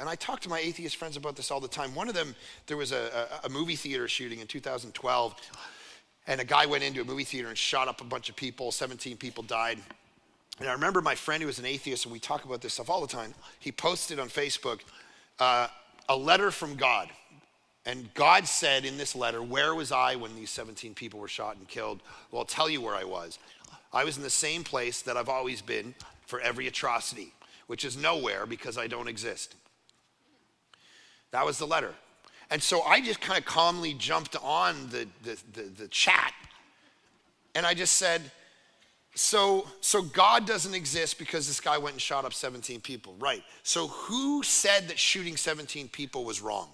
And I talk to my atheist friends about this all the time. One of them, there was a movie theater shooting in 2012, and a guy went into a movie theater and shot up a bunch of people. 17 people died. And I remember my friend who was an atheist, and we talk about this stuff all the time. He posted on Facebook a letter from God. And God said in this letter, where was I when these 17 people were shot and killed? Well, I'll tell you where I was. I was in the same place that I've always been for every atrocity, which is nowhere because I don't exist. That was the letter. And so I just kind of calmly jumped on the chat, and I just said, so God doesn't exist because this guy went and shot up 17 people. Right. So who said that shooting 17 people was wrong?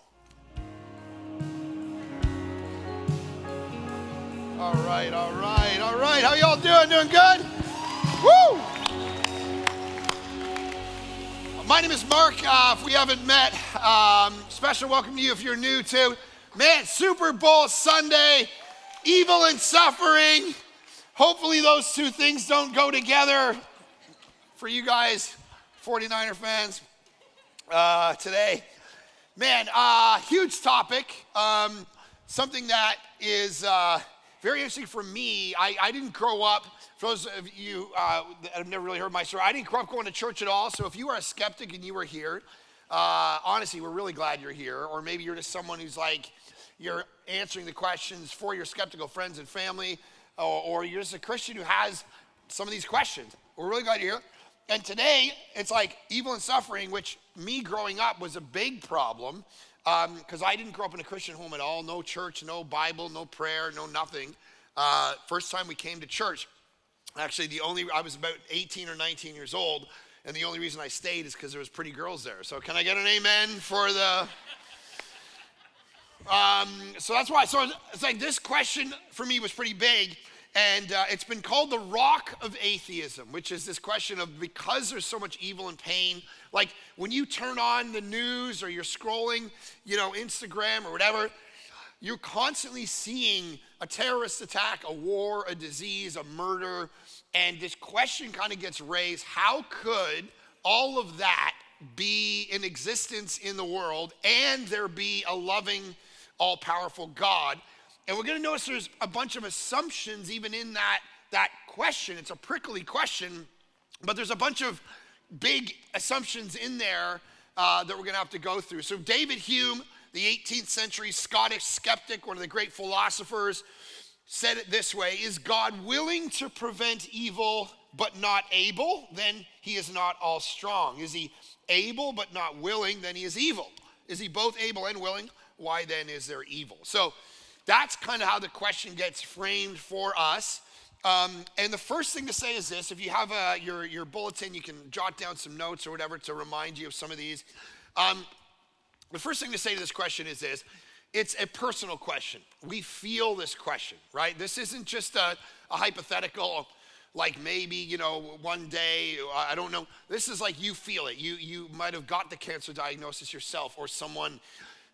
All right. How y'all doing? Doing good? Woo! My name is Mark. If we haven't met, special welcome to you if you're new too. Man, Super Bowl Sunday, evil and suffering. Hopefully those two things don't go together for you guys, 49er fans, today. Man, huge topic. Something that is very interesting for me. I didn't grow up, for those of you that have never really heard my story, I didn't grow up going to church at all. So if you are a skeptic and you were here, honestly, we're really glad you're here. Or maybe you're just someone who's like, you're answering the questions for your skeptical friends and family, or you're just a Christian who has some of these questions. We're really glad you're here. And today, it's like evil and suffering, which me growing up was a big problem, because I didn't grow up in a Christian home at all. No church, no Bible, no prayer, no nothing. First time we came to church, actually I was about 18 or 19 years old, and the only reason I stayed is because there was pretty girls there. So can I get an amen for the... So that's why. So it's like this question for me was pretty big, and it's been called the rock of atheism, which is this question of, because there's so much evil and pain, like when you turn on the news or you're scrolling, Instagram or whatever, you're constantly seeing a terrorist attack, a war, a disease, a murder, and this question kind of gets raised: how could all of that be in existence in the world and there be a loving, all-powerful God? And we're going to notice there's a bunch of assumptions even in that question. It's a prickly question, but there's a bunch of big assumptions in there that we're going to have to go through. So David Hume, the 18th century Scottish skeptic, one of the great philosophers, said it this way: is God willing to prevent evil but not able? Then he is not all strong. Is he able but not willing? Then he is evil. Is he both able and willing? Why then is there evil? So that's kind of how the question gets framed for us. And the first thing to say is this: if you have your bulletin, you can jot down some notes or whatever to remind you of some of these. The first thing to say to this question is this: it's a personal question. We feel this question, right? This isn't just a hypothetical, like maybe, one day, I don't know. This is like you feel it. You might have got the cancer diagnosis yourself, or someone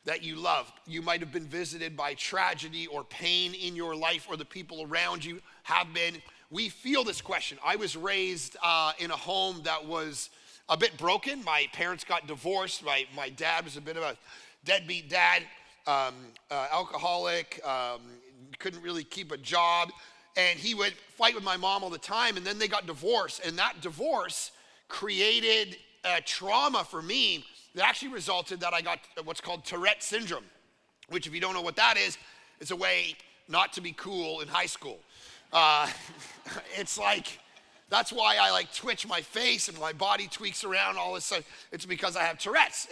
that you love. You might have been visited by tragedy or pain in your life, or the people around you have been. We feel this question. I was raised in a home that was a bit broken. My parents got divorced. My dad was a bit of a deadbeat dad, alcoholic, couldn't really keep a job. And he would fight with my mom all the time, and then they got divorced. And that divorce created a trauma for me that actually resulted that I got what's called Tourette syndrome, which, if you don't know what that is, it's a way not to be cool in high school. It's like, that's why I like twitch my face and my body tweaks around all this stuff. It's because I have Tourette's,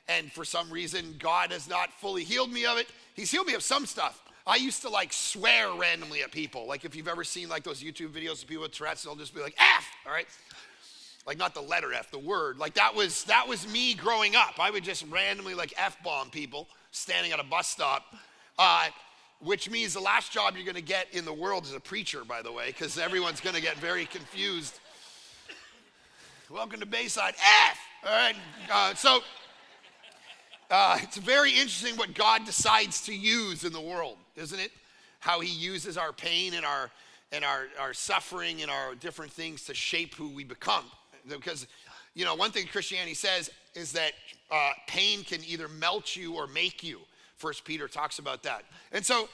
and for some reason, God has not fully healed me of it. He's healed me of some stuff. I used to like swear randomly at people. Like if you've ever seen like those YouTube videos of people with Tourette's, they'll just be like, F, all right? Like not the letter F, the word. Like that was me growing up. I would just randomly like F-bomb people standing at a bus stop, which means the last job you're gonna get in the world is a preacher, by the way, because everyone's gonna get very confused. Welcome to Bayside, F, all right? So it's very interesting what God decides to use in the world, isn't it? How he uses our pain and our suffering and our different things to shape who we become. Because, one thing Christianity says is that pain can either melt you or make you. First Peter talks about that. And so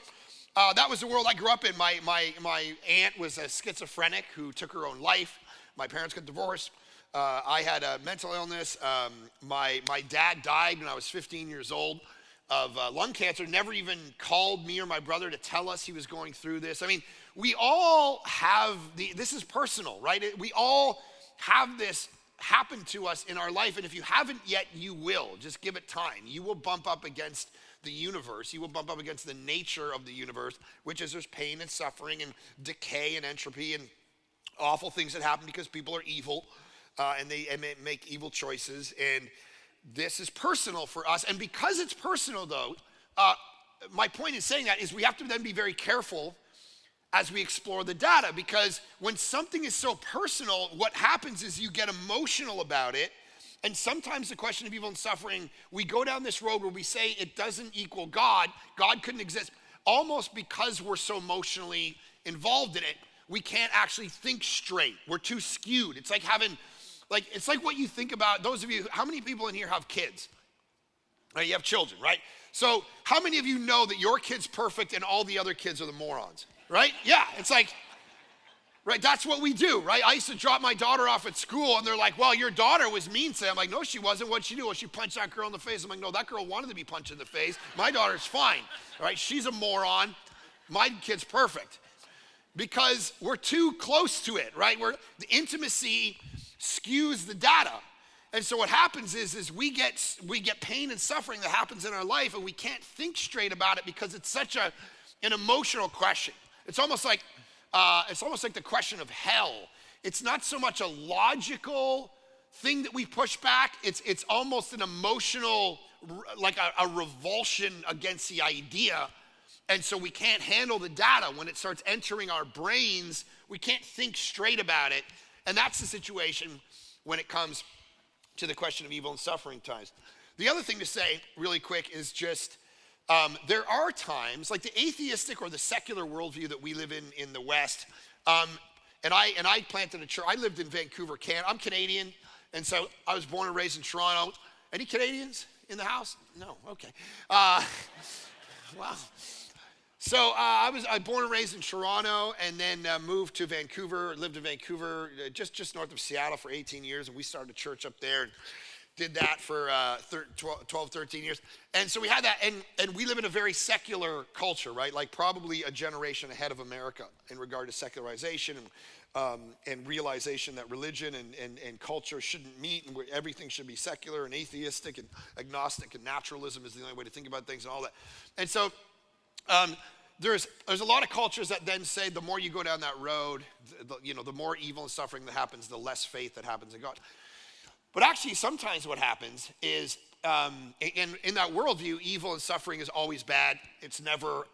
that was the world I grew up in. My aunt was a schizophrenic who took her own life. My parents got divorced. I had a mental illness. My dad died when I was 15 years old of lung cancer. Never even called me or my brother to tell us he was going through this. I mean, we all have this is personal, right? We all have this happen to us in our life. And if you haven't yet, you will. Just give it time. You will bump up against the universe. You will bump up against the nature of the universe, which is there's pain and suffering and decay and entropy and awful things that happen because people are evil and they make evil choices. And this is personal for us. And because it's personal, though, my point in saying that is we have to then be very careful as we explore the data, because when something is so personal, what happens is you get emotional about it. And sometimes the question of evil and suffering, we go down this road where we say it doesn't equal God. God couldn't exist. Almost because we're so emotionally involved in it, we can't actually think straight. We're too skewed. It's like it's like what you think about, those of you, how many people in here have kids? Right, you have children, right? So how many of you know that your kid's perfect and all the other kids are the morons, right? Yeah, it's like, right, that's what we do, right? I used to drop my daughter off at school and they're like, well, your daughter was mean today. I'm like, no, she wasn't. What'd she do? Well, she punched that girl in the face. I'm like, no, that girl wanted to be punched in the face. My daughter's fine, right? She's a moron. My kid's perfect. Because we're too close to it, right? The intimacy skews the data. And so what happens is we get pain and suffering that happens in our life and we can't think straight about it because it's such an emotional question. It's almost like the question of hell. It's not so much a logical thing that we push back. It's almost an emotional, like a revulsion against the idea. And so we can't handle the data. When it starts entering our brains, we can't think straight about it. And that's the situation when it comes to the question of evil and suffering times. The other thing to say really quick is just, there are times, like the atheistic or the secular worldview that we live in the West, and I planted a church. I lived in Vancouver, Canada. I'm Canadian, and so I was born and raised in Toronto. Any Canadians in the house? No, okay. Wow. So I was born and raised in Toronto, and then moved to Vancouver, lived in Vancouver, just north of Seattle for 18 years, and we started a church up there. And did that for 12, 13 years. And so we had that, and we live in a very secular culture, right? Like probably a generation ahead of America in regard to secularization and realization that religion and culture shouldn't meet, and everything should be secular and atheistic and agnostic, and naturalism is the only way to think about things and all that. And so there's a lot of cultures that then say the more you go down that road, the more evil and suffering that happens, the less faith that happens in God. But actually, sometimes what happens is, in that worldview, evil and suffering is always bad. It's never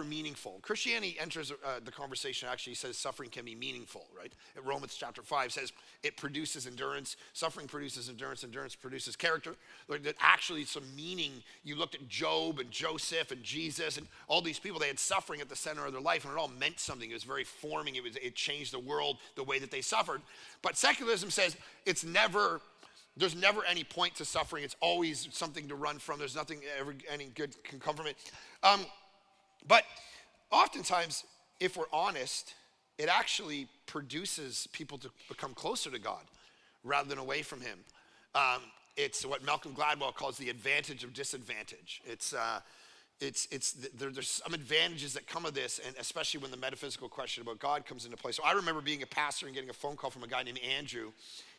meaningful. Christianity enters the conversation, actually says suffering can be meaningful, right? Romans chapter 5 says it produces endurance. Suffering produces endurance. Endurance produces character. Like that actually some meaning. You looked at Job and Joseph and Jesus and all these people, they had suffering at the center of their life, and it all meant something. It was very forming. It changed the world, the way that they suffered. But secularism says there's never any point to suffering. It's always something to run from. There's nothing any good can come from it. But oftentimes, if we're honest, it actually produces people to become closer to God rather than away from him. It's what Malcolm Gladwell calls the advantage of disadvantage. There's some advantages that come of this, and especially when the metaphysical question about God comes into play. So I remember being a pastor and getting a phone call from a guy named Andrew.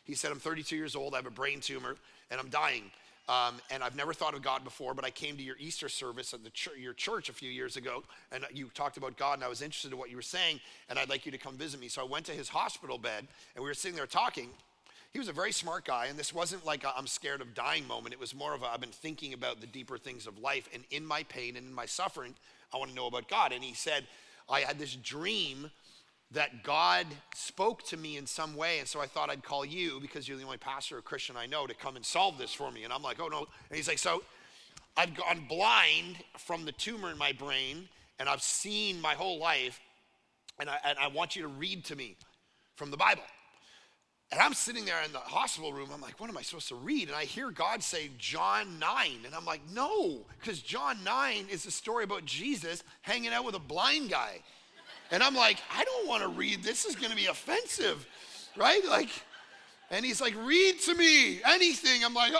He said, I'm 32 years old, I have a brain tumor, and I'm dying. And I've never thought of God before, but I came to your Easter service at your church a few years ago, and you talked about God, and I was interested in what you were saying, and I'd like you to come visit me. So I went to his hospital bed, and we were sitting there talking. He was a very smart guy, and this wasn't like a I'm scared of dying moment. It was more of I've been thinking about the deeper things of life, and in my pain and in my suffering, I want to know about God. And he said, I had this dream that God spoke to me in some way, and so I thought I'd call you because you're the only pastor or Christian I know to come and solve this for me. And I'm like, oh no. And he's like, so I've gone blind from the tumor in my brain, and I've seen my whole life, and I want you to read to me from the Bible. And I'm sitting there in the hospital room. I'm like, what am I supposed to read? And I hear God say John 9. And I'm like, no, because John 9 is a story about Jesus hanging out with a blind guy. And I'm like, I don't want to read. This is going to be offensive, right? Like, and he's like, read to me anything. I'm like,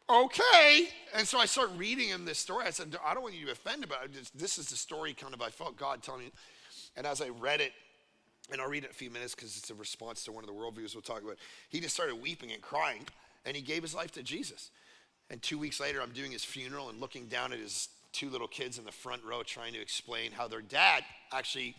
okay. And so I start reading him this story. I said, I don't want you to be offended, but this is the story kind of I felt God telling me. And as I read it, and I'll read it in a few minutes because it's a response to one of the worldviews we'll talk about. He just started weeping and crying, and he gave his life to Jesus. And 2 weeks later, I'm doing his funeral and looking down at his 2 little kids in the front row trying to explain how their dad actually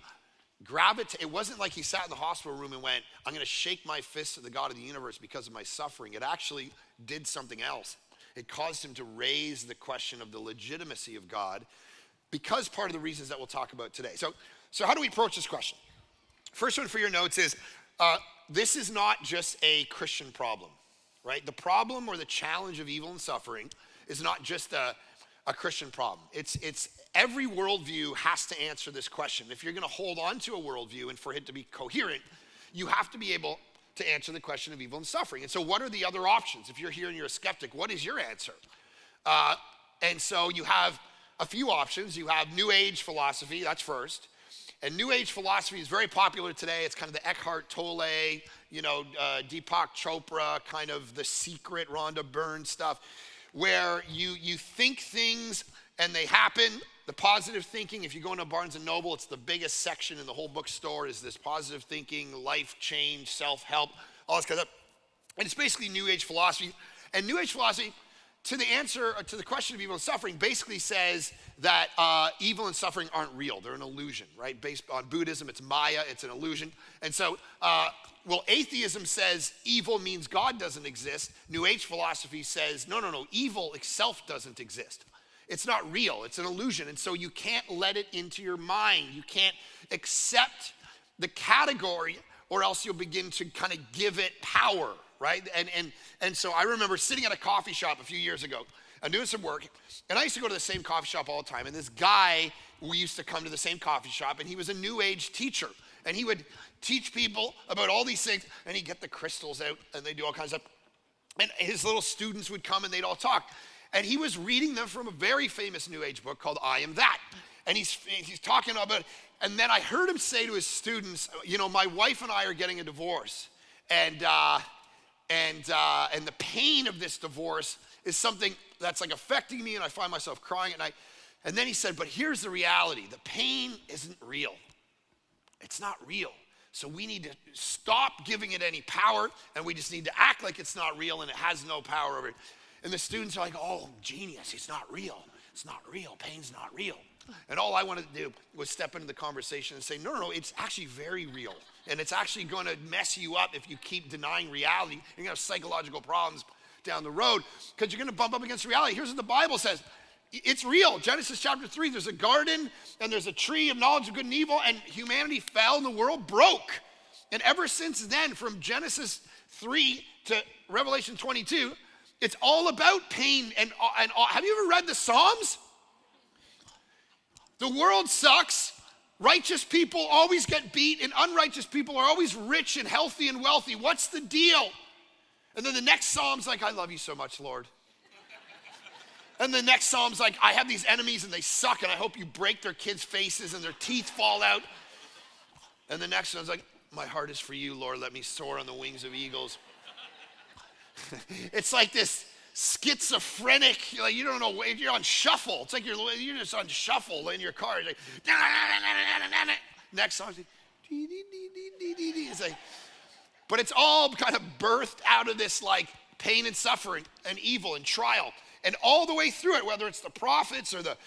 gravitated. It wasn't like he sat in the hospital room and went, I'm going to shake my fist at the God of the universe because of my suffering. It actually did something else. It caused him to raise the question of the legitimacy of God because part of the reasons that we'll talk about today. So how do we approach this question? First one for your notes is, this is not just a Christian problem, right? The problem or the challenge of evil and suffering is not just a Christian problem. It's every worldview has to answer this question. If you're going to hold on to a worldview and for it to be coherent, you have to be able to answer the question of evil and suffering. And so what are the other options? If you're here and you're a skeptic, what is your answer? And so you have a few options. You have New Age philosophy, that's first. And New Age philosophy is very popular today. It's kind of the Eckhart Tolle, Deepak Chopra, kind of The Secret, Rhonda Byrne stuff, where you think things and they happen. The positive thinking, if you go into Barnes & Noble, it's the biggest section in the whole bookstore is this positive thinking, life change, self-help, all this kind of stuff. And it's basically New Age philosophy. And New Age philosophy, to the answer to the question of evil and suffering, basically says that evil and suffering aren't real. They're an illusion, right? Based on Buddhism, it's Maya, it's an illusion. And so, atheism says evil means God doesn't exist. New Age philosophy says, no, evil itself doesn't exist. It's not real, it's an illusion. And so you can't let it into your mind. You can't accept the category or else you'll begin to kind of give it power, right? And so I remember sitting at a coffee shop a few years ago. I'm doing some work, and I used to go to the same coffee shop all the time. And this guy, we used to come to the same coffee shop, and he was a New Age teacher. And he would teach people about all these things, and he'd get the crystals out, and they'd do all kinds of stuff. And his little students would come, and they'd all talk. And he was reading them from a very famous New Age book called I Am That. And he's talking about, and then I heard him say to his students, my wife and I are getting a divorce. And the pain of this divorce is something that's like affecting me, and I find myself crying at night. And then he said, but here's the reality. The pain isn't real. It's not real. So we need to stop giving it any power, and we just need to act like it's not real and it has no power over it. And the students are like, oh, genius, it's not real. It's not real. Pain's not real. And all I wanted to do was step into the conversation and say, no, it's actually very real. And it's actually going to mess you up if you keep denying reality. You're going to have psychological problems down the road because you're going to bump up against reality. Here's what the Bible says. It's real. Genesis chapter 3, there's a garden and there's a tree of knowledge of good and evil, and humanity fell and the world broke. And ever since then, from Genesis 3 to Revelation 22, it's all about pain and have you ever read the Psalms? The world sucks. Righteous people always get beat, and unrighteous people are always rich and healthy and wealthy. What's the deal? And then the next Psalm's like, I love you so much, Lord. And the next Psalm's like, I have these enemies and they suck, and I hope you break their kids' faces and their teeth fall out. And the next one's like, my heart is for you, Lord. Let me soar on the wings of eagles. It's like this schizophrenic, like you don't know, you're on shuffle. It's like you're just on shuffle in your car. It's like, next song, it's like, but it's all kind of birthed out of this like pain and suffering and evil and trial. And all the way through it, whether it's the prophets or the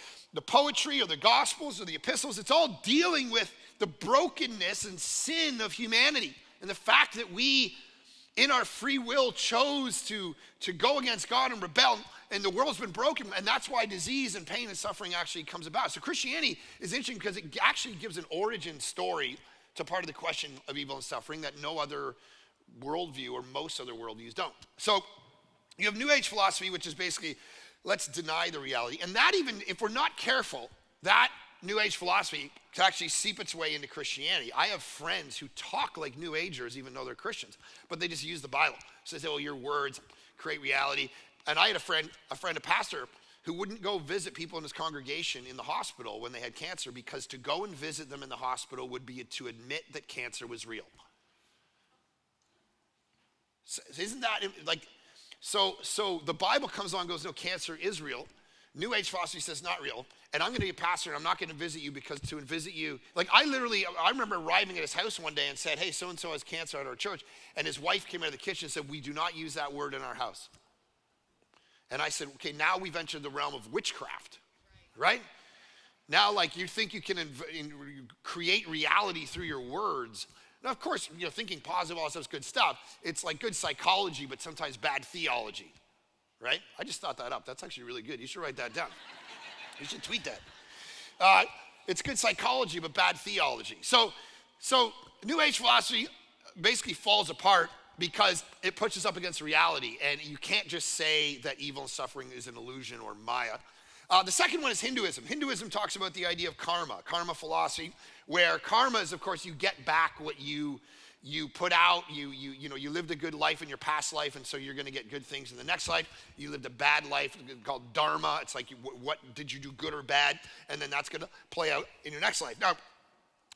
poetry or the gospels or the epistles, it's all dealing with the brokenness and sin of humanity and the fact that we, in our free will, chose to go against God and rebel, and the world's been broken, and that's why disease and pain and suffering actually comes about. So Christianity is interesting because it actually gives an origin story to part of the question of evil and suffering that no other worldview or most other worldviews don't. So you have New Age philosophy, which is basically, let's deny the reality. And that even, if we're not careful, that New Age philosophy can actually seep its way into Christianity. I have friends who talk like New Agers even though they're Christians, but they just use the Bible. So they say, well, your words create reality. And I had a friend, a pastor, who wouldn't go visit people in his congregation in the hospital when they had cancer, because to go and visit them in the hospital would be to admit that cancer was real. So isn't that like, so the Bible comes along and goes, no, cancer is real. New Age philosophy says not real. And I'm going to be a pastor and I'm not going to visit you because to visit you, like I remember arriving at his house one day and said, hey, so-and-so has cancer at our church. And his wife came out of the kitchen and said, we do not use that word in our house. And I said, okay, now we've entered the realm of witchcraft, right? Now, like you think you can create reality through your words. Now, of course, thinking positive, all that stuff is good stuff. It's like good psychology, but sometimes bad theology, right? I just thought that up. That's actually really good. You should write that down. You should tweet that. It's good psychology, but bad theology. So New Age philosophy basically falls apart because it puts us up against reality, and you can't just say that evil and suffering is an illusion or Maya. The second one is Hinduism. Hinduism talks about the idea of karma philosophy, where karma is, of course, you get back what you put out. You lived a good life in your past life, and so you're going to get good things in the next life. You lived a bad life called dharma. It's like, what did you do, good or bad? And then that's going to play out in your next life. Now,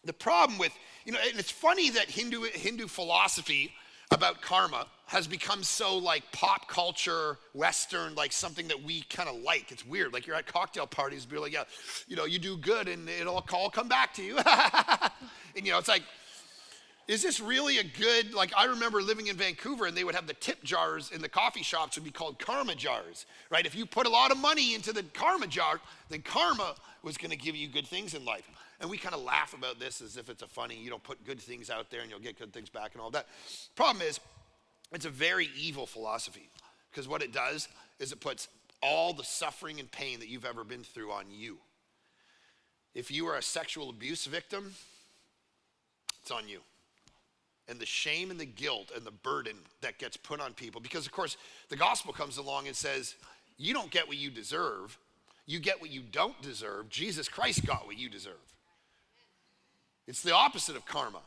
the problem with, and it's funny that Hindu philosophy about karma has become so like pop culture, Western, like something that we kind of like. It's weird. Like you're at cocktail parties, be like, yeah, you do good and it'll all come back to you. And it's like, is this really a good, like I remember living in Vancouver and they would have the tip jars in the coffee shops would be called karma jars, right? If you put a lot of money into the karma jar, then karma was going to give you good things in life. And we kind of laugh about this as if it's a funny, put good things out there and you'll get good things back and all that. Problem is, it's a very evil philosophy, because what it does is it puts all the suffering and pain that you've ever been through on you. If you are a sexual abuse victim, it's on you. And the shame and the guilt and the burden that gets put on people, because of course the gospel comes along and says, you don't get what you deserve, you get what you don't deserve. Jesus Christ got what you deserve. It's the opposite of karma,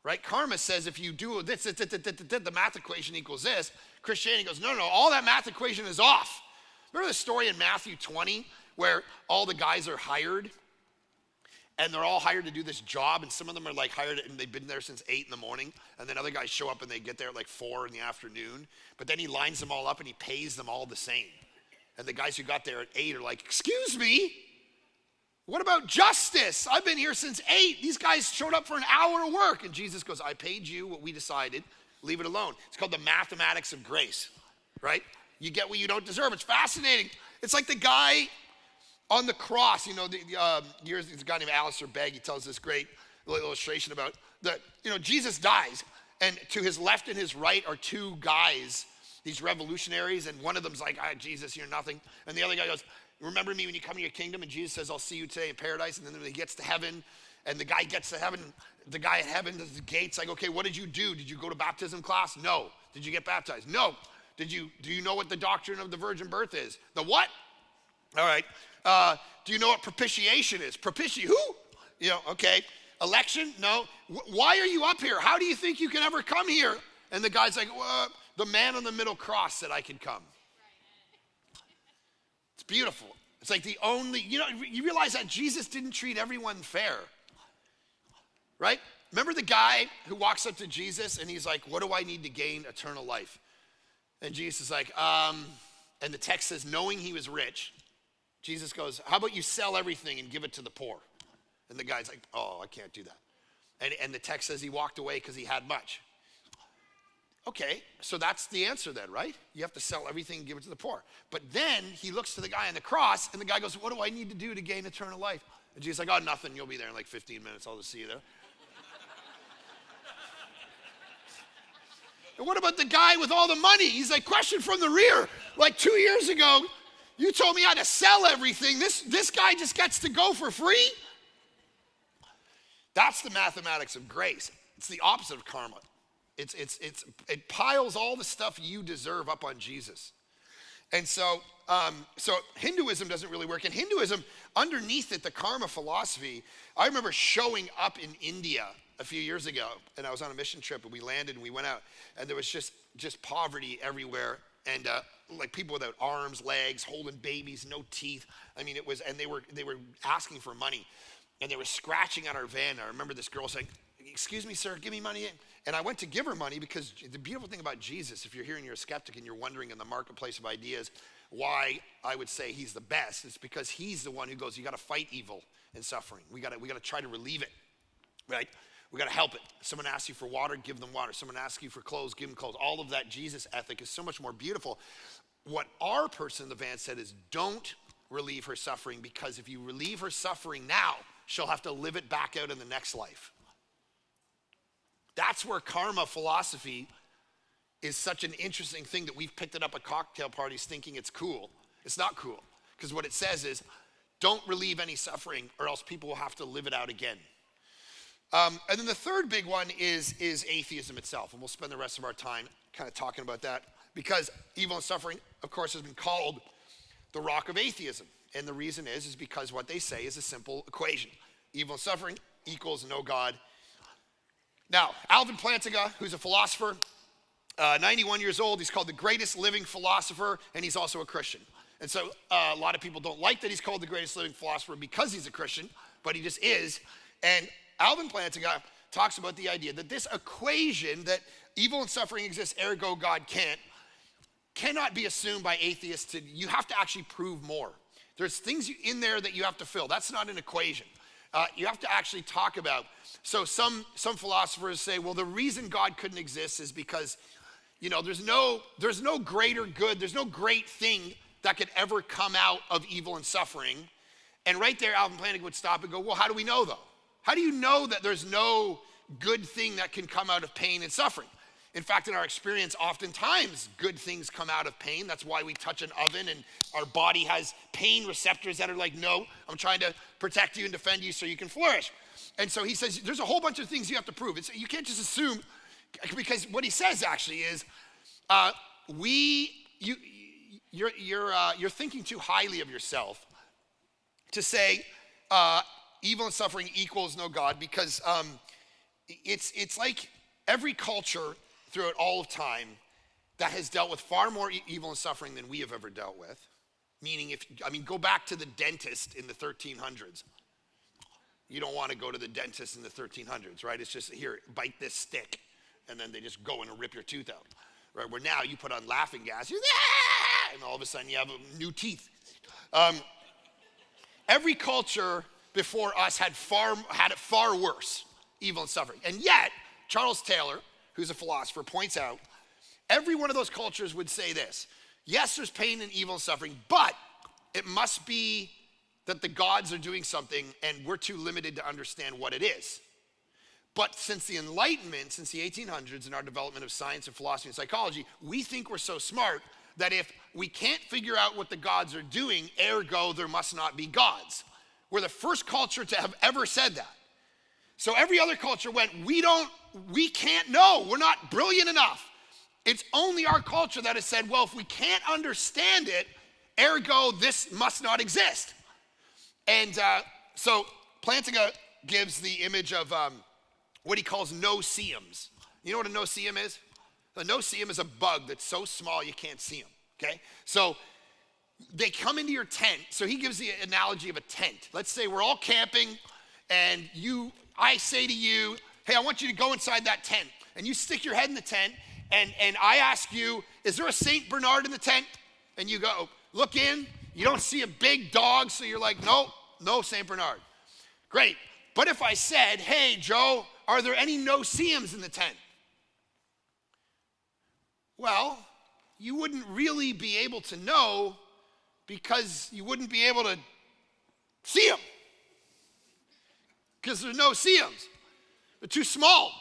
right? Karma says if you do this, the math equation equals this. Christianity goes, no, all that math equation is off. Remember the story in Matthew 20 where all the guys are hired and they're all hired to do this job, and some of them are like hired and they've been there since 8 in the morning, and then other guys show up and they get there at like 4 in the afternoon, but then he lines them all up and he pays them all the same. And the guys who got there at 8 are like, excuse me? What about justice? I've been here since 8. These guys showed up for an hour of work. And Jesus goes, I paid you what we decided. Leave it alone. It's called the mathematics of grace, right? You get what you don't deserve. It's fascinating. It's like the guy on the cross. There's a guy named Alistair Begg. He tells this great illustration about that. Jesus dies, and to his left and his right are two guys, these revolutionaries, and one of them's like, Jesus, you're nothing. And the other guy goes, remember me when you come to your kingdom? And Jesus says, I'll see you today in paradise. And then he gets to heaven, and the guy gets to heaven. The guy at heaven, the gate's like, okay, what did you do? Did you go to baptism class? No. Did you get baptized? No. Do you know what the doctrine of the virgin birth is? The what? All right. Do you know what propitiation is? Who? Okay. Election? No. Why are you up here? How do you think you can ever come here? And the guy's like, well, the man on the middle cross said I could come. It's beautiful. It's like the only, you realize that Jesus didn't treat everyone fair, right? Remember the guy who walks up to Jesus and he's like, what do I need to gain eternal life? And Jesus is like, and the text says, knowing he was rich, Jesus goes, how about you sell everything and give it to the poor? And the guy's like, oh, I can't do that. And the text says he walked away because he had much. Okay, so that's the answer then, right? You have to sell everything and give it to the poor. But then he looks to the guy on the cross, and the guy goes, what do I need to do to gain eternal life? And Jesus is like, oh, nothing. You'll be there in like 15 minutes. I'll just see you there. And what about the guy with all the money? He's like, question from the rear. Like 2 years ago, you told me I had to sell everything. This guy just gets to go for free? That's the mathematics of grace. It's the opposite of karma. It piles all the stuff you deserve up on Jesus. And so So Hinduism doesn't really work. And Hinduism, underneath it, the karma philosophy, I remember showing up in India a few years ago, and I was on a mission trip, and we landed and we went out, and there was just poverty everywhere, and like people without arms, legs, holding babies, no teeth. I mean, it was, and they were asking for money, and they were scratching at our van. I remember this girl saying, "Excuse me, sir, give me money." And I went to give her money because the beautiful thing about Jesus, if you're here and you're a skeptic and you're wondering in the marketplace of ideas why I would say he's the best, it's because he's the one who goes, you got to fight evil and suffering. We got to try to relieve it, right? We got to help it. Someone asks you for water, give them water. Someone asks you for clothes, give them clothes. All of that Jesus ethic is so much more beautiful. What our person in the van said is, don't relieve her suffering, because if you relieve her suffering now, she'll have to live it back out in the next life. That's where karma philosophy is such an interesting thing, that we've picked it up at cocktail parties thinking it's cool. It's not cool, because what it says is, don't relieve any suffering or else people will have to live it out again. And then the third big one is atheism itself, and we'll spend the rest of our time kind of talking about that, because evil and suffering, of course, has been called the rock of atheism. And the reason is because what they say is a simple equation. Evil and suffering equals no God. Now, Alvin Plantinga, who's a philosopher, 91 years old, he's called the greatest living philosopher, and he's also a Christian. And so a lot of people don't like that he's called the greatest living philosopher because he's a Christian, but he just is. And Alvin Plantinga talks about the idea that this equation that evil and suffering exists, ergo God cannot be assumed by atheists. You have to actually prove more. There's things in there that you have to fill. That's not an equation. You have to actually talk about. So some philosophers say, well, the reason God couldn't exist is because, there's no greater good, there's no great thing that could ever come out of evil and suffering. And right there, Alvin Plantinga would stop and go, well, how do we know though? How do you know that there's no good thing that can come out of pain and suffering? In fact, in our experience, oftentimes good things come out of pain. That's why we touch an oven and our body has pain receptors that are like, no, I'm trying to protect you and defend you so you can flourish. And so he says, there's a whole bunch of things you have to prove. You can't just assume, because what he says actually is, you're thinking too highly of yourself to say evil and suffering equals no God, because it's like every culture throughout all of time that has dealt with far more evil and suffering than we have ever dealt with. Meaning, go back to the dentist in the 1300s. You don't want to go to the dentist in the 1300s, right? It's just, here, bite this stick, and then they just go in and rip your tooth out, right? Where now you put on laughing gas, and all of a sudden you have new teeth. Every culture before us had it far worse, evil and suffering. And yet, Charles Taylor, who's a philosopher, points out, every one of those cultures would say this: yes, there's pain and evil and suffering, but it must be that the gods are doing something and we're too limited to understand what it is. But since the Enlightenment, since the 1800s, and our development of science and philosophy and psychology, we think we're so smart that if we can't figure out what the gods are doing, ergo there must not be gods. We're the first culture to have ever said that. So every other culture went, we can't know, we're not brilliant enough. It's only our culture that has said, well, if we can't understand it, ergo this must not exist. And so Plantinga gives the image of what he calls no-see-ums. You know what a no-see-um is? A no-see-um is a bug that's so small you can't see them, okay? So they come into your tent. So he gives the analogy of a tent. Let's say we're all camping, and I say to you, hey, I want you to go inside that tent. And you stick your head in the tent, and I ask you, is there a St. Bernard in the tent? And you go, look in. You don't see a big dog, so you're like, no St. Bernard. Great. But if I said, hey, Joe, are there any no-see-ums in the tent? Well, you wouldn't really be able to know, because you wouldn't be able to see them. Because there's no see-ums. They're too small.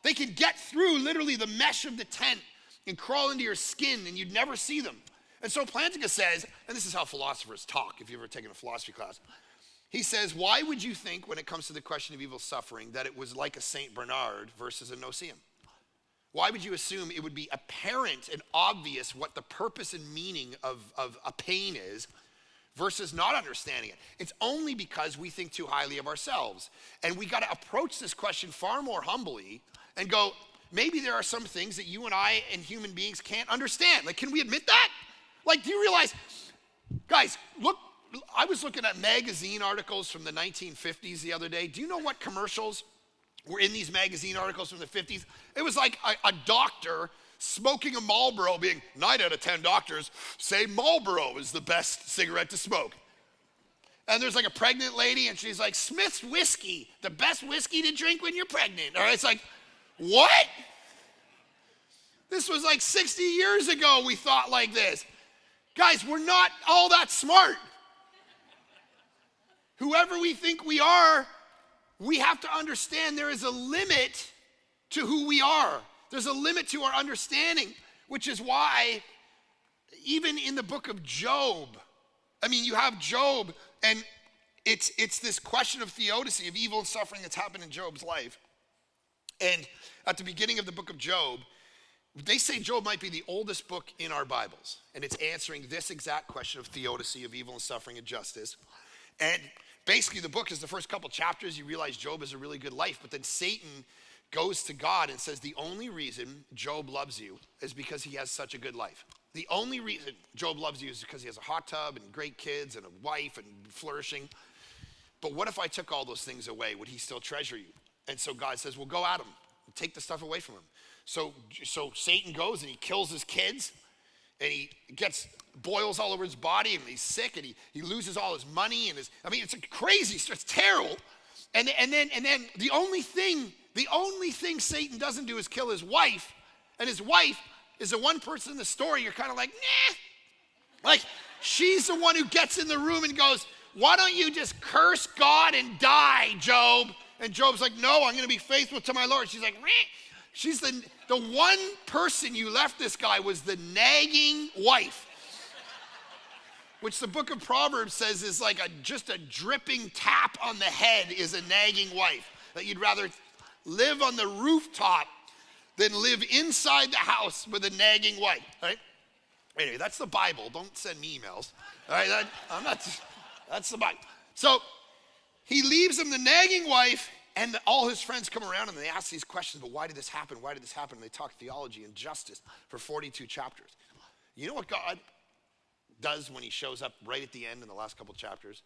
They can get through literally the mesh of the tent and crawl into your skin, and you'd never see them. And so Plantinga says, and this is how philosophers talk, if you've ever taken a philosophy class, he says, why would you think when it comes to the question of evil suffering that it was like a St. Bernard versus a no-see-um? why would you assume it would be apparent and obvious what the purpose and meaning of a pain is versus not understanding it? It's only because we think too highly of ourselves. And we got to approach this question far more humbly and go, maybe there are some things that you and I and human beings can't understand. Like, can we admit that? Like, do you realize, guys, look, I was looking at magazine articles from the 1950s the other day. Do you know what commercials were in these magazine articles from the 50s? It was like a doctor smoking a Marlboro, being 9 out of 10 doctors say Marlboro is the best cigarette to smoke. And there's like a pregnant lady and she's like, Smith's whiskey, the best whiskey to drink when you're pregnant. All right, it's like, what? This was like 60 years ago we thought like this. Guys, we're not all that smart. Whoever we think we are, we have to understand there is a limit to who we are. There's a limit to our understanding, which is why even in the book of Job, I mean, you have Job, and it's this question of theodicy, of evil and suffering that's happened in Job's life. And at the beginning of the book of Job, they say Job might be the oldest book in our Bibles, and it's answering this exact question of theodicy, of evil and suffering and justice. And basically the book is the first couple chapters, you realize Job has a really good life, but then Satan goes to God and says the only reason Job loves you is because he has such a good life. The only reason Job loves you is because he has a hot tub and great kids and a wife and flourishing. But what if I took all those things away? Would he still treasure you? And so God says, well, go at him. Take the stuff away from him. So Satan goes and he kills his kids and he gets boils all over his body and he's sick and he loses all his money and it's crazy, it's terrible. And then the only thing Satan doesn't do is kill his wife, and his wife is the one person in the story you're kind of like, nah. Like, she's the one who gets in the room and goes, why don't you just curse God and die, Job? And Job's like, no, I'm going to be faithful to my Lord. She's like, meh. She's the one person you left this guy was the nagging wife, which the book of Proverbs says is like just a dripping tap on the head is a nagging wife, that you'd rather live on the rooftop than live inside the house with a nagging wife, right? Anyway, that's the Bible. Don't send me emails. All right, that's the Bible. So he leaves him the nagging wife, and all his friends come around and they ask these questions, but why did this happen? Why did this happen? And they talk theology and justice for 42 chapters. You know what God does when he shows up right at the end in the last couple chapters?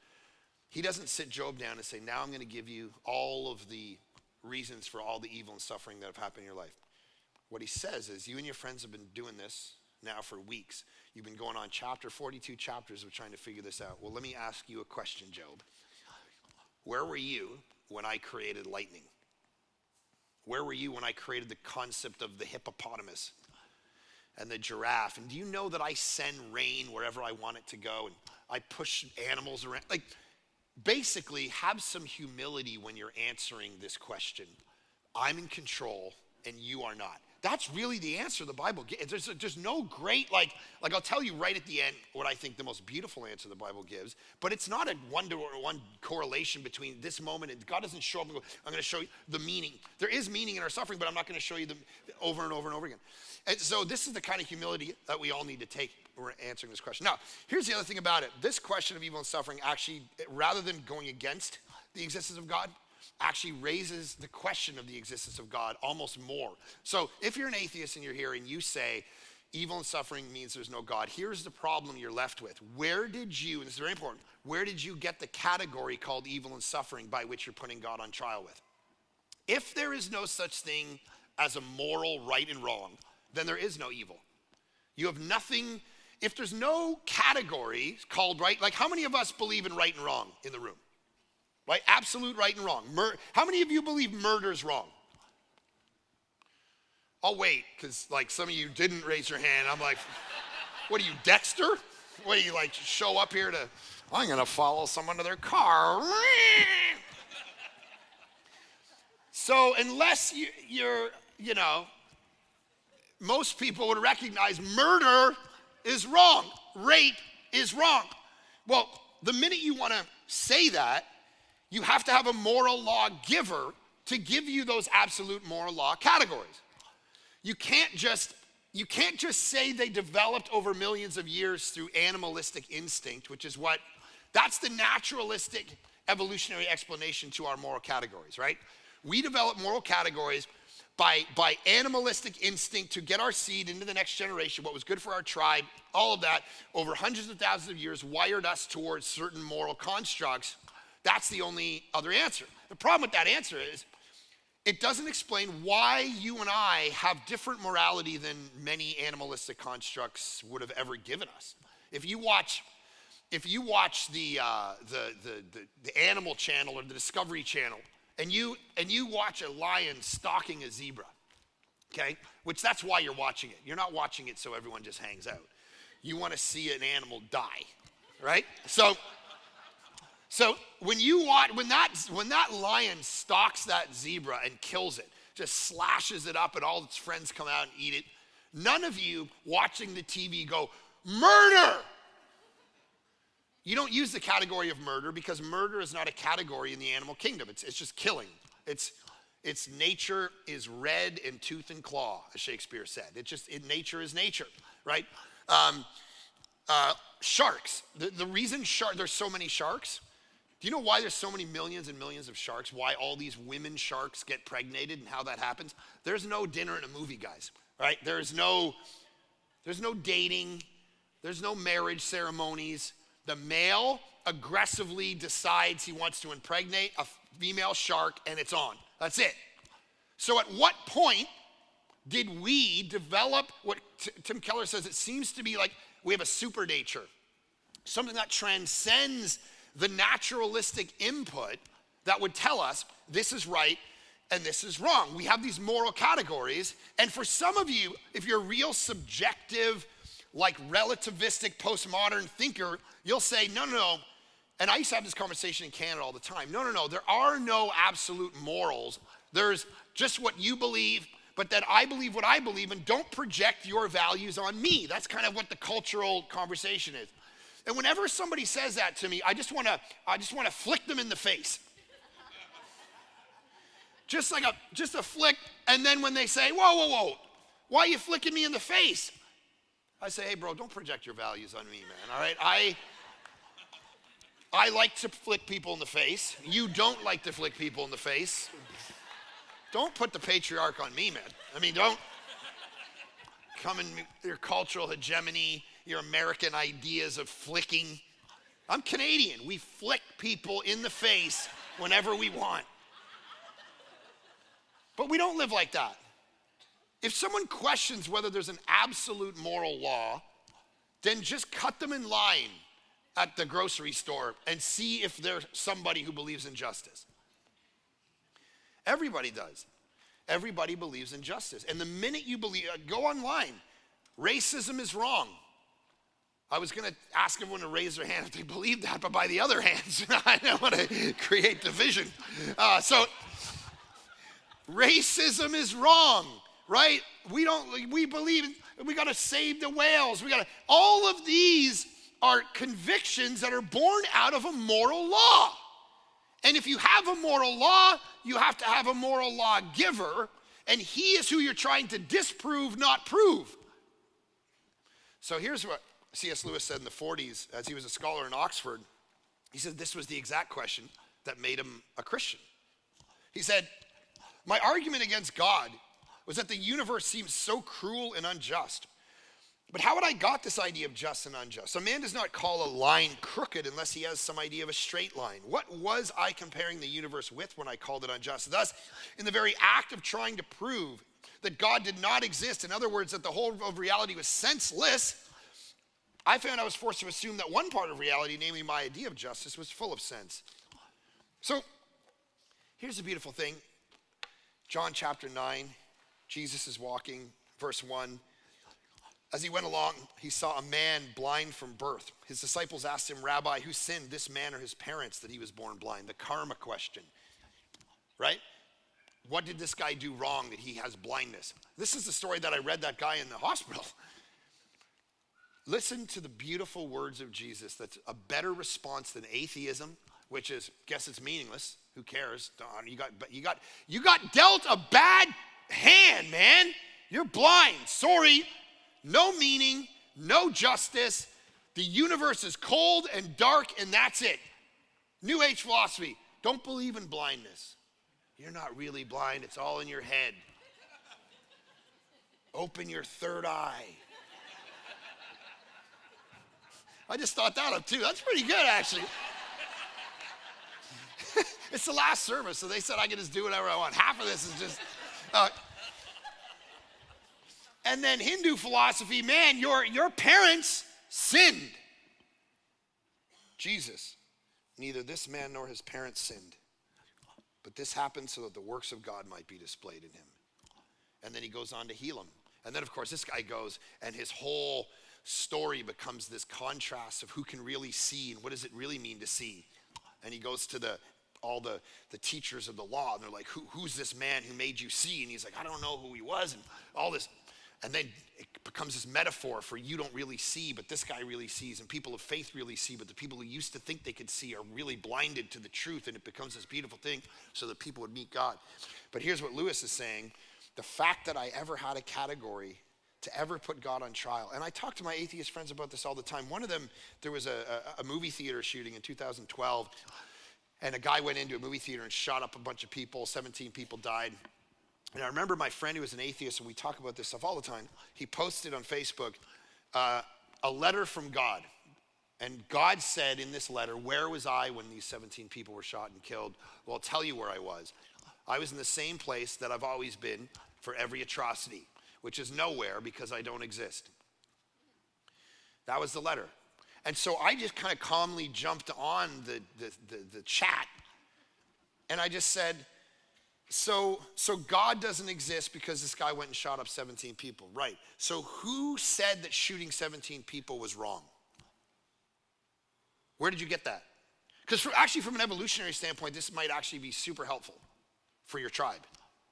He doesn't sit Job down and say, now I'm going to give you all of the reasons for all the evil and suffering that have happened in your life. What he says is, you and your friends have been doing this now for weeks. You've been going on 42 chapters of trying to figure this out. Well, let me ask you a question, Job. Where were you when I created lightning? Where were you when I created the concept of the hippopotamus and the giraffe? And do you know that I send rain wherever I want it to go? And I push animals around. Like, basically, have some humility when you're answering this question. I'm in control and you are not. That's really the answer the Bible gives. There's no great, like I'll tell you right at the end what I think the most beautiful answer the Bible gives, but it's not a one-to-one correlation between this moment and God doesn't show up and go, I'm going to show you the meaning. There is meaning in our suffering, but I'm not going to show you them over and over and over again. And so this is the kind of humility that we all need to take when we're answering this question. Now, here's the other thing about it. This question of evil and suffering actually, rather than going against the existence of God, actually raises the question of the existence of God almost more. So if you're an atheist and you're here and you say evil and suffering means there's no God, here's the problem you're left with. Where did you, and this is very important, where did you get the category called evil and suffering by which you're putting God on trial with? If there is no such thing as a moral right and wrong, then there is no evil. You have nothing, if there's no category called right, like how many of us believe in right and wrong in the room? Right? Absolute right and wrong. How many of you believe murder's wrong? I'll wait, because like some of you didn't raise your hand. I'm like, what are you, Dexter? What do you like show up here to, I'm going to follow someone to their car. So unless you're, most people would recognize murder is wrong. Rape is wrong. Well, the minute you want to say that, you have to have a moral law giver to give you those absolute moral law categories. You can't just say they developed over millions of years through animalistic instinct, which is that's the naturalistic evolutionary explanation to our moral categories, right? We develop moral categories by animalistic instinct to get our seed into the next generation, what was good for our tribe, all of that, over hundreds of thousands of years, wired us towards certain moral constructs. That's the only other answer. The problem with that answer is it doesn't explain why you and I have different morality than many animalistic constructs would have ever given us. If you watch the Animal Channel or the Discovery Channel, and you watch a lion stalking a zebra, okay? Which that's why you're watching it. You're not watching it so everyone just hangs out. You want to see an animal die, right? So when that lion stalks that zebra and kills it, just slashes it up and all its friends come out and eat it, none of you watching the TV go, murder! You don't use the category of murder because murder is not a category in the animal kingdom. It's just killing. It's nature is red in tooth and claw, as Shakespeare said. Nature is nature, right? Sharks. The reason there's so many sharks. Do you know why there's so many millions and millions of sharks? Why all these women sharks get pregnated and how that happens? There's no dinner and a movie, guys. Right? There's no dating. There's no marriage ceremonies. The male aggressively decides he wants to impregnate a female shark, and it's on. That's it. So at what point did we develop what Tim Keller says it seems to be like we have a super nature, something that transcends the naturalistic input that would tell us this is right and this is wrong. We have these moral categories, and for some of you, if you're a real subjective, like relativistic postmodern thinker, you'll say, no. And I used to have this conversation in Canada all the time. No. There are no absolute morals. There's just what you believe, but that I believe what I believe, and don't project your values on me. That's kind of what the cultural conversation is. And whenever somebody says that to me, I just want to flick them in the face. Just a flick, and then when they say, whoa, why are you flicking me in the face? I say, hey, bro, don't project your values on me, man, all right? I like to flick people in the face. You don't like to flick people in the face. Don't put the patriarch on me, man. I mean, don't come in your cultural hegemony, your American ideas of flicking. I'm Canadian. We flick people in the face whenever we want. But we don't live like that. If someone questions whether there's an absolute moral law, then just cut them in line at the grocery store and see if they're somebody who believes in justice. Everybody does. Everybody believes in justice. And the minute you believe, go online. Racism is wrong. I was going to ask everyone to raise their hand if they believe that, but by the other hands, I don't want to create division. So racism is wrong. Right? We believe we got to save the whales. All of these are convictions that are born out of a moral law. And if you have a moral law, you have to have a moral law giver, and he is who you're trying to disprove, not prove. So here's what C.S. Lewis said in the 40s as he was a scholar in Oxford. He said this was the exact question that made him a Christian. He said, my argument against God was that the universe seems so cruel and unjust. But how had I got this idea of just and unjust? A man does not call a line crooked unless he has some idea of a straight line. What was I comparing the universe with when I called it unjust? Thus, in the very act of trying to prove that God did not exist, in other words, that the whole of reality was senseless, I found I was forced to assume that one part of reality, namely my idea of justice, was full of sense. So, here's the beautiful thing. John chapter 9. Jesus is walking, verse 1. As he went along, he saw a man blind from birth. His disciples asked him, Rabbi, who sinned, this man or his parents, that he was born blind? The karma question, right? What did this guy do wrong that he has blindness? This is the story that I read that guy in the hospital. Listen to the beautiful words of Jesus. That's a better response than atheism, which is, guess it's meaningless. Who cares? You got dealt a bad hand, man. You're blind. Sorry. No meaning, no justice. The universe is cold and dark, and that's it. New Age philosophy. Don't believe in blindness. You're not really blind. It's all in your head. Open your third eye. I just thought that up too. That's pretty good, actually. It's the last service, so they said I can just do whatever I want. Half of this is just... and then Hindu philosophy, man, your parents sinned. Jesus, neither this man nor his parents sinned, but this happened so that the works of God might be displayed in him. And then he goes on to heal him. And then, of course, this guy goes, and his whole story becomes this contrast of who can really see and what does it really mean to see. And he goes to all the teachers of the law, and they're like, who's this man who made you see? And he's like, I don't know who he was, and all this. And then it becomes this metaphor for you don't really see, but this guy really sees, and people of faith really see, but the people who used to think they could see are really blinded to the truth, and it becomes this beautiful thing so that people would meet God. But here's what Lewis is saying. The fact that I ever had a category to ever put God on trial. And I talk to my atheist friends about this all the time. One of them, there was a movie theater shooting in 2012, and a guy went into a movie theater and shot up a bunch of people. 17 people died. And I remember my friend who was an atheist, and we talk about this stuff all the time. He posted on Facebook a letter from God. And God said in this letter, where was I when these 17 people were shot and killed? Well, I'll tell you where I was. I was in the same place that I've always been for every atrocity, which is nowhere because I don't exist. That was the letter. And so I just kind of calmly jumped on the chat, and I just said, so God doesn't exist because this guy went and shot up 17 people. Right. So who said that shooting 17 people was wrong? Where did you get that? Because actually from an evolutionary standpoint, this might actually be super helpful for your tribe,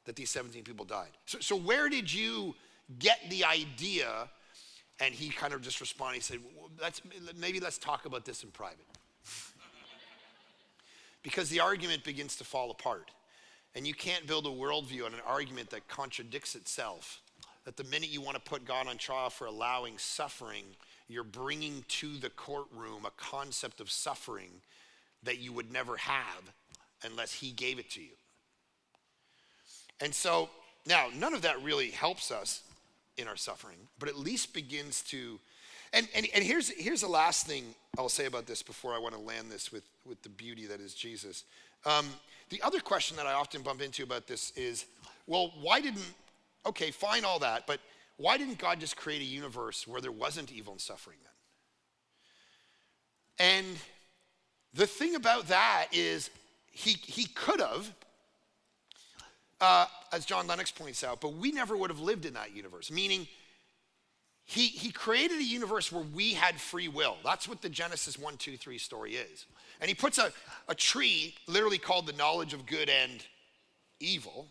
that these 17 people died. So where did you get the idea? And he kind of just responded, he said, well, maybe let's talk about this in private. Because the argument begins to fall apart. And you can't build a worldview on an argument that contradicts itself. That the minute you want to put God on trial for allowing suffering, you're bringing to the courtroom a concept of suffering that you would never have unless he gave it to you. And so, now, none of that really helps us in our suffering, but at least begins to, and here's the last thing I'll say about this before I want to land this with the beauty that is Jesus. The other question that I often bump into about this is, well, okay, fine all that, but why didn't God just create a universe where there wasn't evil and suffering then? And the thing about that is he could have, as John Lennox points out, but we never would have lived in that universe. Meaning, he created a universe where we had free will. That's what the Genesis 1, 2, 3 story is. And he puts a tree, literally called the knowledge of good and evil,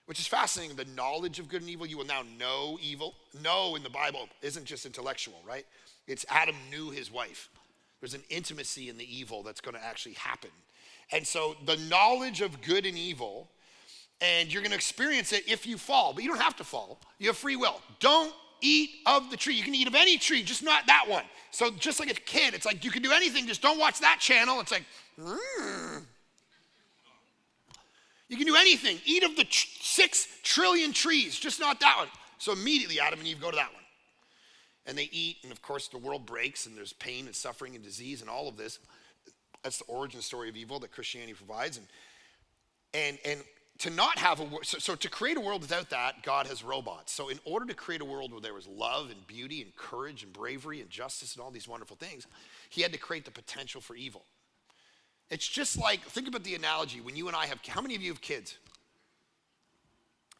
which is fascinating. The knowledge of good and evil, you will now know evil. Know in the Bible isn't just intellectual, right? It's Adam knew his wife. There's an intimacy in the evil that's going to actually happen. And so the knowledge of good and evil, and you're going to experience it if you fall, but you don't have to fall. You have free will. Don't eat of the tree. You can eat of any tree, just not that one. So just like a kid, it's like you can do anything, just don't watch that channel. It's like, You can do anything. Eat of the 6 trillion trees, just not that one. So immediately Adam and Eve go to that one. And they eat, and of course the world breaks, and there's pain and suffering and disease and all of this. That's the origin story of evil that Christianity provides. And to not have so to create a world without that, God has robots. So in order to create a world where there was love and beauty and courage and bravery and justice and all these wonderful things, he had to create the potential for evil. It's just like, think about the analogy. When you and I have, how many of you have kids?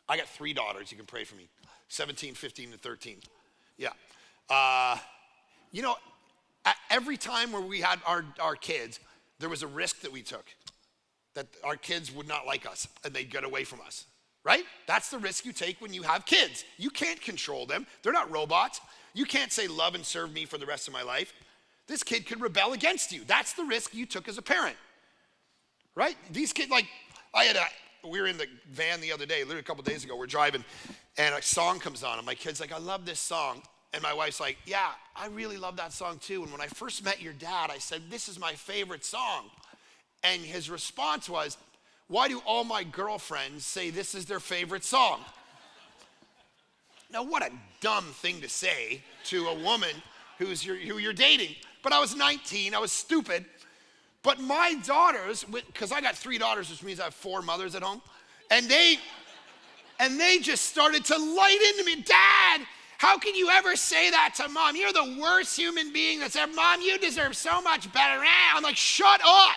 I got 3 daughters. You can pray for me. 17, 15, and 13. Yeah. Every time where we had our kids, there was a risk that we took. That our kids would not like us and they'd get away from us, right? That's the risk you take when you have kids. You can't control them. They're not robots. You can't say love and serve me for the rest of my life. This kid could rebel against you. That's the risk you took as a parent, right? These kids, we were in the van the other day, literally a couple days ago, we're driving, and a song comes on, and my kid's like, I love this song. And my wife's like, yeah, I really love that song too. And when I first met your dad, I said, this is my favorite song. And his response was, why do all my girlfriends say this is their favorite song? Now, what a dumb thing to say to a woman who you're dating. But I was 19, I was stupid. But my daughters, because I got 3 daughters, which means I have 4 mothers at home, and they just started to light into me. Dad, how can you ever say that to Mom? You're the worst human being that's ever. Mom, you deserve so much better. I'm like, shut up.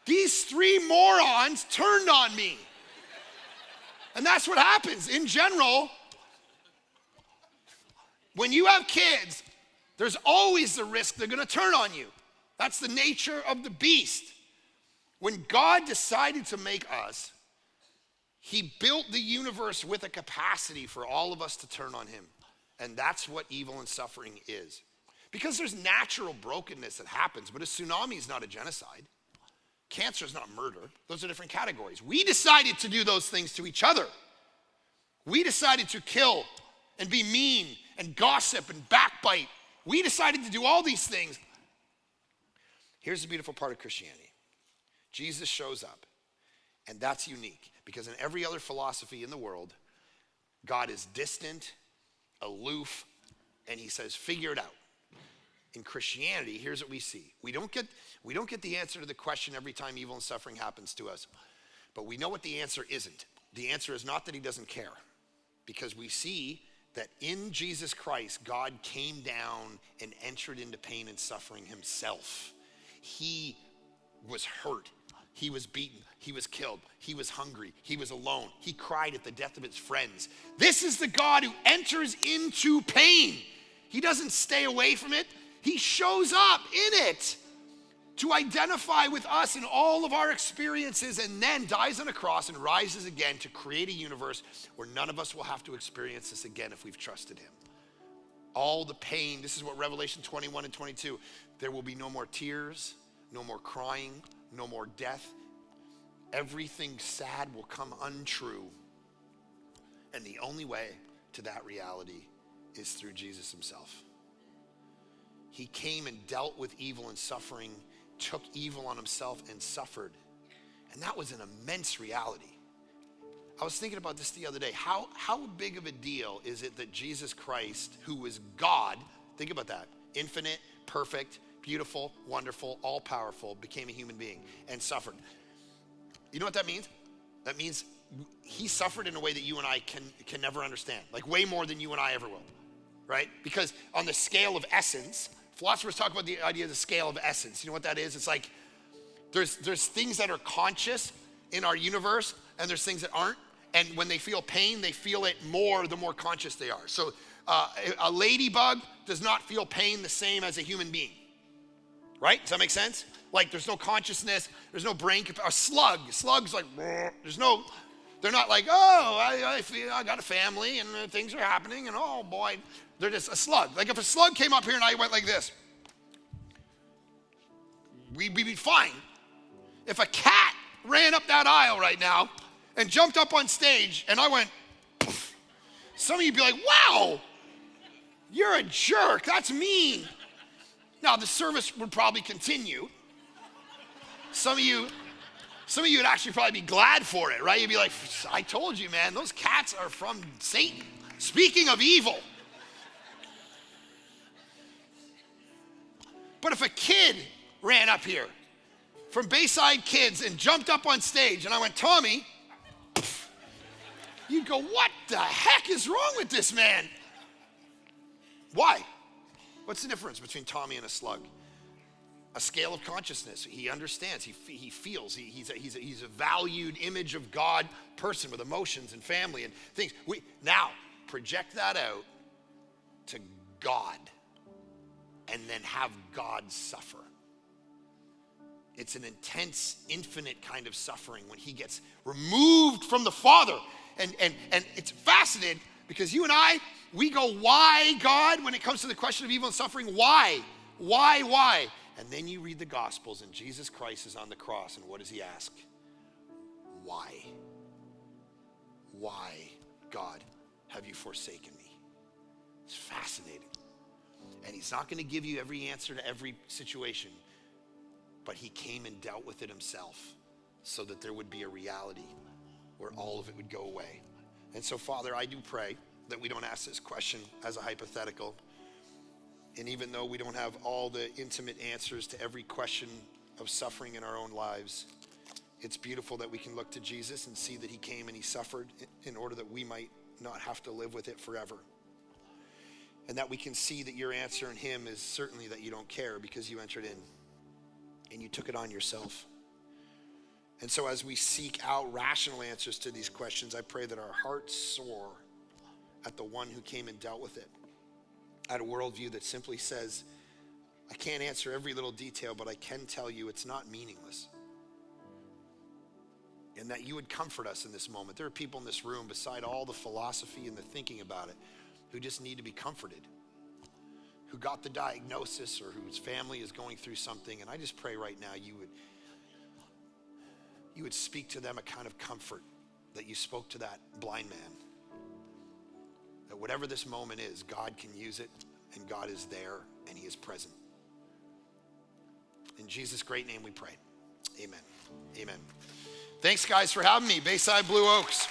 These 3 morons turned on me. And that's what happens. In general, when you have kids, there's always the risk they're going to turn on you. That's the nature of the beast. When God decided to make us, he built the universe with a capacity for all of us to turn on him. And that's what evil and suffering is. Because there's natural brokenness that happens, but a tsunami is not a genocide. Cancer is not murder. Those are different categories. We decided to do those things to each other. We decided to kill and be mean and gossip and backbite. We decided to do all these things. Here's the beautiful part of Christianity. Jesus shows up, and that's unique because in every other philosophy in the world, God is distant, aloof, and he says, figure it out. In Christianity, here's what we see. We don't get the answer to the question every time evil and suffering happens to us, but we know what the answer isn't. The answer is not that he doesn't care, because we see that in Jesus Christ, God came down and entered into pain and suffering himself. He was hurt. He was beaten. He was killed. He was hungry. He was alone. He cried at the death of his friends. This is the God who enters into pain. He doesn't stay away from it. He shows up in it to identify with us in all of our experiences and then dies on a cross and rises again to create a universe where none of us will have to experience this again if we've trusted him. All the pain, this is what Revelation 21 and 22, there will be no more tears, no more crying, no more death. Everything sad will come untrue. And the only way to that reality is through Jesus himself. He came and dealt with evil and suffering, took evil on himself and suffered. And that was an immense reality. I was thinking about this the other day. How big of a deal is it that Jesus Christ, who was God, think about that, infinite, perfect, beautiful, wonderful, all-powerful, became a human being and suffered. You know what that means? That means he suffered in a way that you and I can never understand, like way more than you and I ever will, right? Because on the scale of essence, philosophers talk about the idea of the scale of essence. You know what that is? It's like there's things that are conscious in our universe and there's things that aren't. And when they feel pain, they feel it more the more conscious they are. So a ladybug does not feel pain the same as a human being. Right? Does that make sense? Like there's no consciousness, there's no brain. A slug's like, they're not like, oh, I feel I got a family and things are happening and oh boy, they're just a slug. Like if a slug came up here and I went like this, we'd be fine. If a cat ran up that aisle right now and jumped up on stage and I went, poof, some of you'd be like, wow, you're a jerk, that's mean. Now, the service would probably continue. Some of you would actually probably be glad for it, right? You'd be like, I told you, man, those cats are from Satan. Speaking of evil. But if a kid ran up here from Bayside Kids and jumped up on stage and I went, Tommy, you'd go, what the heck is wrong with this man? Why? What's the difference between Tommy and a slug? A scale of consciousness. He understands, he feels, he's a valued image of God person with emotions and family and things. Now, project that out to God and then have God suffer. It's an intense, infinite kind of suffering when he gets removed from the Father. And it's fascinating because you and I, we go, why, God, when it comes to the question of evil and suffering? Why? Why? And then you read the Gospels and Jesus Christ is on the cross and what does he ask? Why? why, God, have you forsaken me? It's fascinating. And he's not going to give you every answer to every situation, but he came and dealt with it himself so that there would be a reality where all of it would go away. And so, Father, I do pray that we don't ask this question as a hypothetical. And even though we don't have all the intimate answers to every question of suffering in our own lives, it's beautiful that we can look to Jesus and see that he came and he suffered in order that we might not have to live with it forever. And that we can see that your answer in him is certainly that you don't care, because you entered in and you took it on yourself. And so as we seek out rational answers to these questions, I pray that our hearts soar at the one who came and dealt with it, at a worldview that simply says, I can't answer every little detail, but I can tell you it's not meaningless. And that you would comfort us in this moment. There are people in this room, beside all the philosophy and the thinking about it, who just need to be comforted, who got the diagnosis or whose family is going through something. And I just pray right now you would speak to them a kind of comfort that you spoke to that blind man. That whatever this moment is, God can use it, and God is there, and he is present. In Jesus' great name we pray. Amen. Amen. Thanks, guys, for having me. Bayside Blue Oaks.